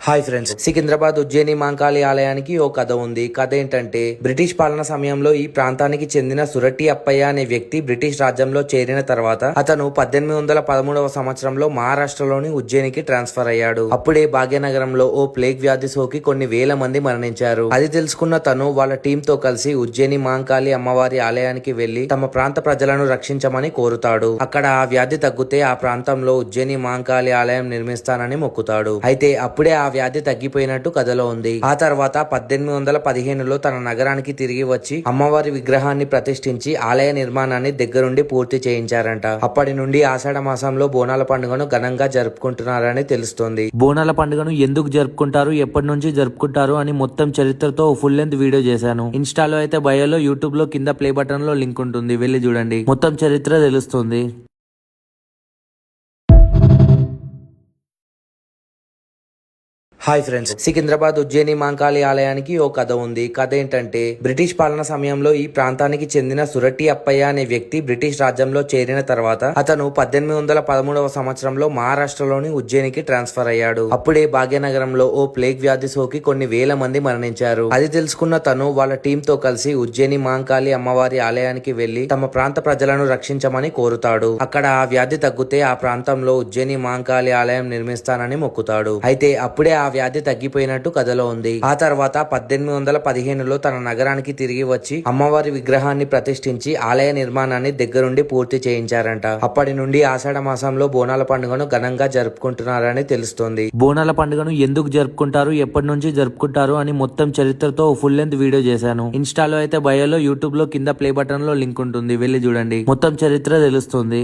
Hi friends, Secunderabad Ujjaini Mankali ఆలయానికి ఓ కథ ఉంది. కథ ఏంటంటే, బ్రిటిష్ పాలన సమయంలో ఈ ప్రాంతానికి చెందిన సురట్టి అప్పయ్య అనే వ్యక్తి బ్రిటిష్ రాజ్యంలో చేరిన తర్వాత అతను 1813వ సంవత్సరంలో మహారాష్ట్రలోని ఉజ్జయినికి ట్రాన్స్ఫర్ అయ్యాడు. అప్పుడే భాగ్యనగరంలో ఓ ప్లేగ్ వ్యాధి సోకి కొన్ని వేల మంది మరణించారు. అది తెలుసుకున్న తను వాళ్ళ టీమ్ తో కలిసి ఉజ్జయిని మాంకాళి అమ్మవారి ఆలయానికి వెళ్లి తమ ప్రాంత ప్రజలను రక్షించమని కోరుతాడు. అక్కడ ఆ వ్యాధి తగ్గితే ఆ ప్రాంతంలో ఉజ్జయిని మాంకాళి ఆలయం నిర్మిస్తానని మొక్కుతాడు. అయితే అప్పుడే ఆ వ్యాధి తగ్గిపోయినట్టు కథలో ఉంది. ఆ తర్వాత 1815లో తన నగరానికి తిరిగి వచ్చి అమ్మవారి విగ్రహాన్ని ప్రతిష్ఠించి ఆలయ నిర్మాణాన్ని దగ్గరుండి పూర్తి చేయించారంట. అప్పటి నుండి ఆషాఢ మాసంలో బోనాల పండుగను ఘనంగా జరుపుకుంటున్నారని తెలుస్తోంది. బోనాల పండుగను ఎందుకు జరుపుకుంటారు, ఎప్పటి నుంచి జరుపుకుంటారు అని మొత్తం చరిత్రతో ఫుల్ లెంత్ వీడియో చేశాను. ఇన్స్టాలో అయితే బయోలో, యూట్యూబ్ లో కింద ప్లే బటన్ లో లింక్ ఉంటుంది, వెళ్ళి చూడండి. మొత్తం చరిత్ర తెలుస్తుంది. హాయ్ ఫ్రెండ్స్, సికింద్రాబాద్ ఉజ్జయిని మాంకాళి ఆలయానికి ఓ కథ ఉంది. కథ ఏంటంటే, బ్రిటిష్ పాలన సమయంలో ఈ ప్రాంతానికి చెందిన సురట్టి అప్పయ్య అనే వ్యక్తి బ్రిటిష్ రాజ్యంలో చేరిన తర్వాత అతను 1813వ సంవత్సరంలో మహారాష్ట్రలోని ఉజ్జయినికి ట్రాన్స్ఫర్ అయ్యాడు. అప్పుడే భాగ్యనగరంలో ఓ ప్లేగ్ వ్యాధి సోకి కొన్ని వేల మంది మరణించారు. అది తెలుసుకున్న తను వాళ్ళ టీమ్ తో కలిసి ఉజ్జయిని మాంకాళి అమ్మవారి ఆలయానికి వెళ్లి తమ ప్రాంత ప్రజలను రక్షించమని కోరుతాడు. అక్కడ ఆ వ్యాధి తగ్గితే ఆ ప్రాంతంలో ఉజ్జయిని మాంకాళి ఆలయం నిర్మిస్తానని మొక్కుతాడు. అయితే అప్పుడే ఆ వ్యాధి తగ్గిపోయినట్టు కథలో ఉంది. ఆ తర్వాత 1815లో తన నగరానికి తిరిగి వచ్చి అమ్మవారి విగ్రహాన్ని ప్రతిష్ఠించి ఆలయ నిర్మాణాన్ని దగ్గరుండి పూర్తి చేయించారంట. అప్పటి నుండి ఆషాఢ మాసంలో బోనాల పండుగను ఘనంగా జరుపుకుంటున్నారని తెలుస్తోంది. బోనాల పండుగను ఎందుకు జరుపుకుంటారు, ఎప్పటి నుంచి జరుపుకుంటారు అని మొత్తం చరిత్రతో ఫుల్ లెంత్ వీడియో చేశాను. ఇన్స్టాలో అయితే బయోలో, యూట్యూబ్ లో కింద ప్లే బటన్ లో లింక్ ఉంటుంది, వెళ్ళి చూడండి. మొత్తం చరిత్ర తెలుస్తుంది.